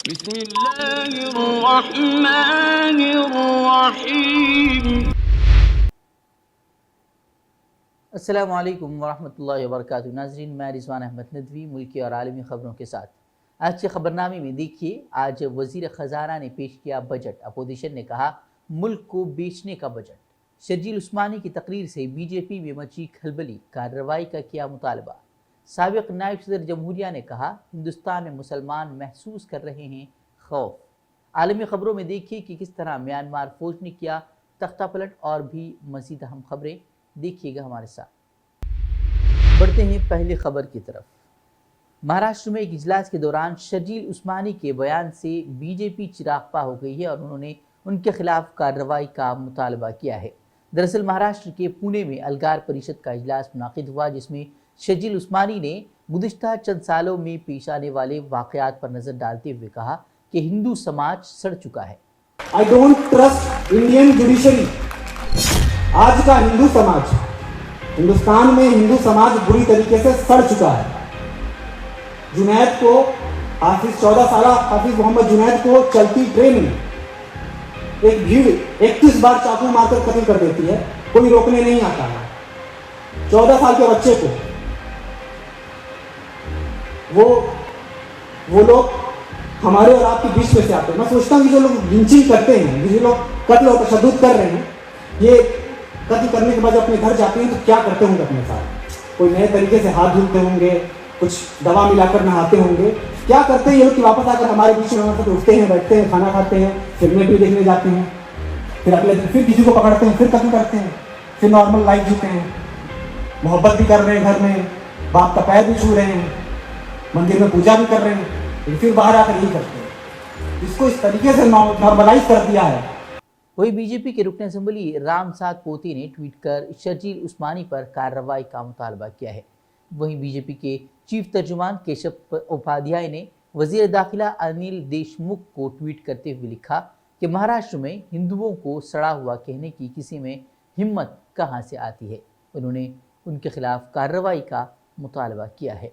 بسم اللہ الرحمن الرحیم۔ السلام علیکم ورحمۃ اللہ وبرکاتہ۔ ناظرین، میں رضوان احمد ندوی ملکی اور عالمی خبروں کے ساتھ آج کے خبرنامے میں دیکھیے، آج وزیر خزانہ نے پیش کیا بجٹ۔ اپوزیشن نے کہا ملک کو بیچنے کا بجٹ۔ شرجیل عثمانی کی تقریر سے بی جے پی میں مچی کھلبلی، کارروائی کا کیا مطالبہ۔ سابق نائب صدر جمہوریہ نے کہا ہندوستان میں مسلمان محسوس کر رہے ہیں خوف۔ عالمی خبروں میں دیکھیے کہ کس طرح میانمار فوج نے کیا تختہ پلٹ، اور بھی مزید اہم خبریں دیکھیے گا ہمارے ساتھ۔ بڑھتے ہیں پہلی خبر کی طرف۔ مہاراشٹر میں ایک اجلاس کے دوران شرجیل عثمانی کے بیان سے بی جے پی چراغپا ہو گئی ہے اور انہوں نے ان کے خلاف کارروائی کا مطالبہ کیا ہے۔ دراصل مہاراشٹر کے پونے میں الگار پریشد کا اجلاس منعقد ہوا، جس میں شرجیل عثمانی نے گزشتہ چند سالوں میں پیش آنے والے واقعات پر نظر ڈالتے ہوئے کہا کہ ہندو سماج سڑ چکا ہے۔ I don't trust Indian judiciary۔ آج کا ہندو سماج، ہندوستان میں ہندو سماج بری طریقے سے سڑ چکا ہے۔ جنید کو، حافظ 14 سالہ حافظ محمد جنید کو چلتی ٹرین میں ایک بھیڑ 31 بار چاقو مار کر قتل کر دیتی ہے، کوئی روکنے نہیں آتا ہے۔ 14 سال کے بچے کو وہ لوگ ہمارے اور آپ کے بیچ میں سے آتے ہیں۔ میں سوچتا ہوں کہ جو لوگ لنچنگ کرتے ہیں، جو لوگ قتل اور تشدد کر رہے ہیں، یہ قتل کرنے کے بعد اپنے گھر جاتے ہیں تو کیا کرتے ہوں گے اپنے ساتھ؟ کوئی نئے طریقے سے ہاتھ دھلتے ہوں گے، کچھ دوا ملا کر نہاتے ہوں گے، کیا کرتے ہیں یہ لوگ کہ واپس آ کر ہمارے بیچ میں ہمارے ساتھ اٹھتے ہیں، بیٹھتے ہیں، کھانا کھاتے ہیں، فلمیں بھی دیکھنے جاتے ہیں، پھر اگلے دن پھر کسی کو پکڑتے ہیں، پھر قتل کرتے ہیں، پھر نارمل لائف جیتے ہیں، محبت بھی کر رہے ہیں، گھر میں باپ کا پیر بھی چھو رہے ہیں، مندر میں پوجا بھی کر رہے ہیں، لیکن پھر باہر آ کر یہی کرتے ہیں۔ اس کو اس طریقے سے نارملائز کر دیا ہے۔ وہی بی جے پی کے رکن اسمبلی رام ساتھ پوتی نے ٹویٹ کر شرجیل عثمانی پر کارروائی کا مطالبہ کیا ہے۔ وہیں بی جے پی کے چیف ترجمان کیشپ اپادھیائے نے وزیر داخلہ انل دیشمکھ کو ٹویٹ کرتے ہوئے لکھا کہ مہاراشٹر میں ہندوؤں کو سڑا ہوا کہنے کی کسی میں ہمت کہاں سے آتی ہے۔ انہوں نے ان کے خلاف کارروائی کا مطالبہ کیا ہے۔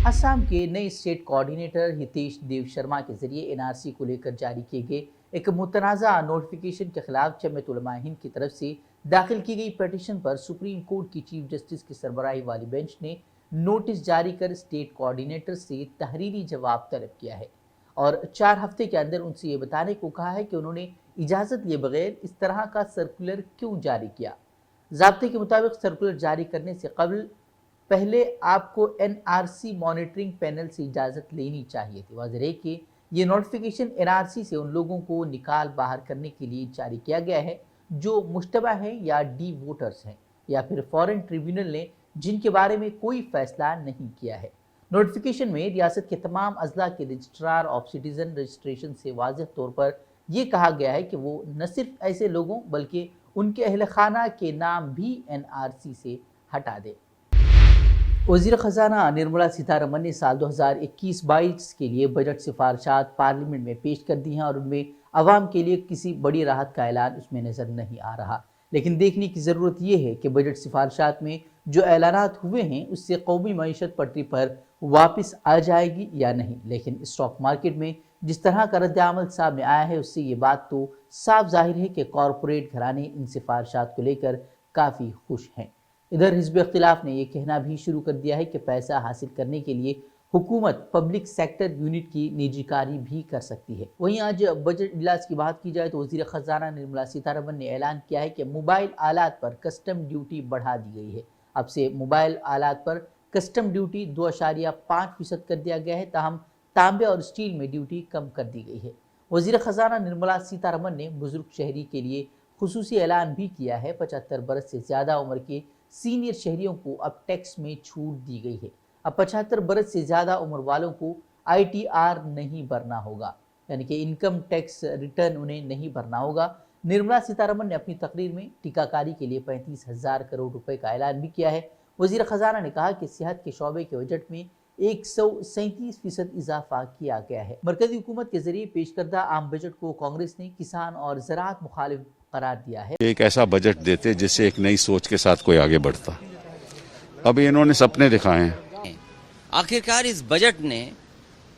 آسام کے نئے اسٹیٹ کوآرڈینیٹر ہتیش دیو شرما کے ذریعے این آر سی کو لے کر جاری کیے گئے ایک متنازع نوٹیفیکیشن کے خلاف جمعیت علماء ہند کی طرف سے داخل کی گئی پیٹیشن پر سپریم کورٹ کی چیف جسٹس کی سربراہی والی بینچ نے نوٹس جاری کر اسٹیٹ کوآرڈینیٹر سے تحریری جواب طلب کیا ہے اور 4 ہفتے کے اندر ان سے یہ بتانے کو کہا ہے کہ انہوں نے اجازت لیے بغیر اس طرح کا سرکولر کیوں جاری کیا۔ ضابطے کے مطابق سرکولر جاری کرنے سے قبل پہلے آپ کو N R C monitoring panel سے اجازت لینی چاہیے تھی۔ واضح ہے کہ یہ نوٹیفیکیشن این آر سی سے ان لوگوں کو نکال باہر کرنے کے لیے جاری کیا گیا ہے جو مشتبہ ہیں یا ڈی ووٹرز ہیں، یا پھر فارن ٹریبیونل نے جن کے بارے میں کوئی فیصلہ نہیں کیا ہے۔ نوٹیفیکیشن میں ریاست کے تمام اضلاع کے رجسٹرار آف سٹیزن رجسٹریشن سے واضح طور پر یہ کہا گیا ہے کہ وہ نہ صرف ایسے لوگوں بلکہ ان کے اہل خانہ کے نام بھی این آر سی سے ہٹا دے۔ وزیر خزانہ نرملا سیتارمن نے سال 2021-22 کے لیے بجٹ سفارشات پارلیمنٹ میں پیش کر دی ہیں اور ان میں عوام کے لیے کسی بڑی راحت کا اعلان اس میں نظر نہیں آ رہا، لیکن دیکھنے کی ضرورت یہ ہے کہ بجٹ سفارشات میں جو اعلانات ہوئے ہیں اس سے قومی معیشت پٹری پر واپس آ جائے گی یا نہیں۔ لیکن اسٹاک مارکیٹ میں جس طرح کا رد عمل سامنے آیا ہے اس سے یہ بات تو صاف ظاہر ہے کہ کارپوریٹ گھرانے ان سفارشات کو لے کر کافی خوش ہیں۔ ادھر حزب اختلاف نے یہ کہنا بھی شروع کر دیا ہے کہ پیسہ حاصل کرنے کے لیے حکومت پبلک سیکٹر یونٹ کی نجی کاری بھی کر سکتی ہے۔ وہیں آج بجٹ اجلاس کی بات کی جائے تو وزیر خزانہ نرملا سیتارمن نے اعلان کیا ہے کہ موبائل آلات پر کسٹم ڈیوٹی بڑھا دی گئی ہے۔ اب سے موبائل آلات پر کسٹم ڈیوٹی 2.5% کر دیا گیا ہے، تاہم تانبے اور اسٹیل میں ڈیوٹی کم کر دی گئی ہے۔ وزیر خزانہ نرملا سیتارمن نے بزرگ شہری کے لیے خصوصی اعلان بھی کیا ہے۔ 75 برس سے زیادہ عمر کے سینئر شہریوں کو اب ٹیکس میں چھوٹ دی گئی ہے۔ اب 75 برس سے زیادہ عمر والوں کو آئی ٹی آر نہیں بھرنا ہوگا، یعنی کہ انکم ٹیکس ریٹرن انہیں نہیں بھرنا ہوگا۔ نرملا سیتارمن نے اپنی تقریر میں ٹیکہ کاری کے لیے 35,000 کروڑ روپے کا اعلان بھی کیا ہے۔ وزیر خزانہ نے کہا کہ صحت کے شعبے کے بجٹ میں 137% اضافہ کیا گیا ہے۔ مرکزی حکومت کے ذریعے پیش کردہ عام بجٹ کو کانگریس نے کسان اور زراعت مخالف قرار دیا ہے۔ ایک ایسا بجٹ دیتے جس سے ایک نئی سوچ کے ساتھ کوئی آگے بڑھتا، ابھی انہوں نے سپنے دکھائے ہیں۔ آخرکار اس بجٹ نے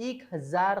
1000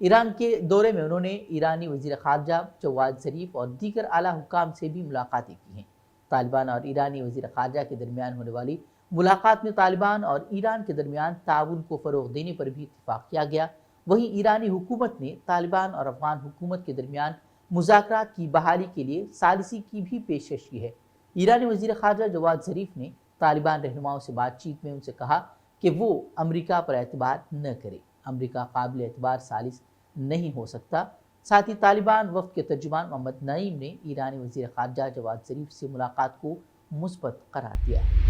ایران کے دورے میں انہوں نے ایرانی وزیر خارجہ جواد ظریف اور دیگر اعلیٰ حکام سے بھی ملاقاتیں کی ہیں۔ طالبان اور ایرانی وزیر خارجہ کے درمیان ہونے والی ملاقات میں طالبان اور ایران کے درمیان تعاون کو فروغ دینے پر بھی اتفاق کیا گیا۔ وہیں ایرانی حکومت نے طالبان اور افغان حکومت کے درمیان مذاکرات کی بحالی کے لیے ثالثی کی بھی پیشکش کی ہے۔ ایرانی وزیر خارجہ جواد ظریف نے طالبان رہنماؤں سے بات چیت میں ان سے کہا کہ وہ امریکہ پر اعتبار نہ کرے، امریکہ قابل اعتبار ثالث نہیں ہو سکتا۔ ساتھ ہی طالبان وفد کے ترجمان محمد نعیم نے ایرانی وزیر خارجہ جواد ظریف سے ملاقات کو مثبت قرار دیا ہے۔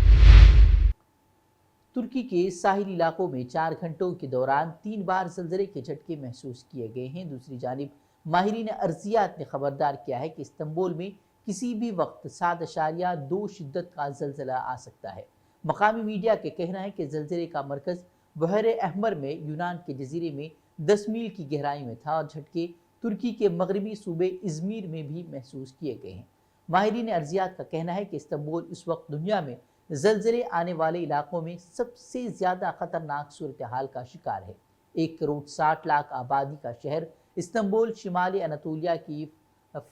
ترکی کے ساحلی علاقوں میں 4 گھنٹوں کے دوران 3 بار زلزلے کے جھٹکے محسوس کیے گئے ہیں۔ دوسری جانب ماہرین ارضیات نے خبردار کیا ہے کہ استنبول میں کسی بھی وقت 7.2 شدت کا زلزلہ آ سکتا ہے۔ مقامی میڈیا کے کہنا ہے کہ زلزلے کا مرکز بحر احمر میں یونان کے جزیرے میں 10 میل کی گہرائی میں تھا اور جھٹکے ترکی کے مغربی صوبے ازمیر میں بھی محسوس کیے گئے ہیں۔ ماہرین ارضیات کا کہنا ہے کہ استنبول اس وقت دنیا میں زلزلے آنے والے علاقوں میں سب سے زیادہ خطرناک صورتحال کا شکار ہے۔ 1 کروڑ 60 لاکھ آبادی کا شہر استنبول شمالی اناطولیہ کی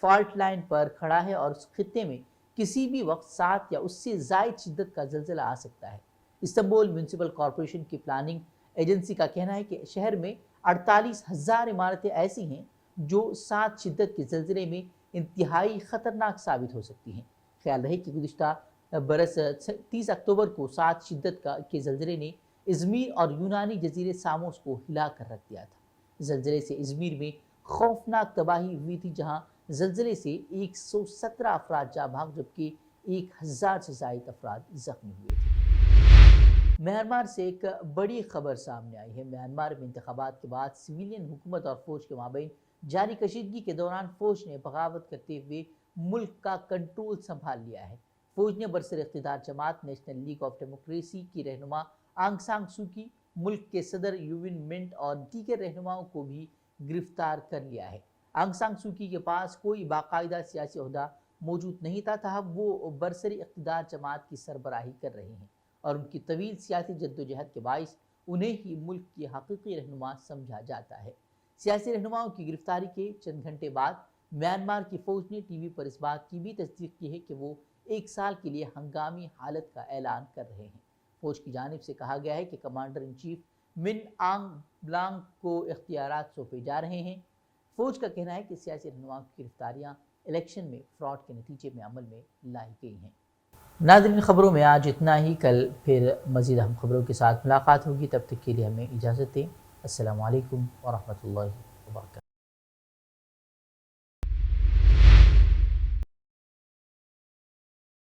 فالٹ لائن پر کھڑا ہے اور اس خطے میں کسی بھی وقت 7 یا اس سے زائد شدت کا زلزلہ آ سکتا ہے۔ استنبول میونسپل کارپوریشن کی پلاننگ ایجنسی کا کہنا ہے کہ شہر میں 48,000 عمارتیں ایسی ہیں جو 7 شدت کے زلزلے میں انتہائی خطرناک ثابت ہو سکتی ہیں۔ خیال رہے کہ گزشتہ برس 30 اکتوبر کو 7 شدت کے زلزلے نے ازمیر اور یونانی جزیرے ساموس کو ہلا کر رکھ دیا تھا۔ زلزلے سے ازمیر میں خوفناک تباہی ہوئی تھی، جہاں زلزلے سے 117 افراد جاں بحق جبکہ 1000 سے زائد افراد زخمی ہوئے تھے۔ میانمار سے ایک بڑی خبر سامنے آئی ہے۔ میانمار میں انتخابات کے بعد سویلین حکومت اور فوج کے مابین جاری کشیدگی کے دوران فوج نے بغاوت کرتے ہوئے ملک کا کنٹرول سنبھال لیا ہے۔ فوج نے برسر اقتدار جماعت نیشنل لیگ آف ڈیموکریسی کی رہنما آنگ سان سو کی، ملک کے صدر یوین منٹ اور دیگر رہنماؤں کو بھی گرفتار کر لیا ہے۔ آنگ سان سو کی کے پاس کوئی باقاعدہ سیاسی عہدہ موجود نہیں تھا، تاہم وہ برسر اقتدار جماعت کی سربراہی کر رہے ہیں اور ان کی طویل سیاسی جدوجہد کے باعث انہیں ہی ملک کی حقیقی رہنما سمجھا جاتا ہے۔ سیاسی رہنماؤں کی گرفتاری کے چند گھنٹے بعد میانمار کی فوج نے ٹی وی پر اس بات کی بھی تصدیق کی ہے کہ وہ 1 سال کے لیے ہنگامی حالت کا اعلان کر رہے ہیں۔ فوج کی جانب سے کہا گیا ہے کہ کمانڈر ان چیف من آنگ بلانگ کو اختیارات سونپے جا رہے ہیں۔ فوج کا کہنا ہے کہ سیاسی رہنماؤں کی گرفتاریاں الیکشن میں فراڈ کے نتیجے میں عمل میں لائی گئی ہیں۔ ناظرین، خبروں میں آج اتنا ہی۔ کل پھر مزید اہم خبروں کے ساتھ ملاقات ہوگی، تب تک کے لیے ہمیں اجازت دیں۔ السلام علیکم ورحمۃ اللہ وبرکاتہ۔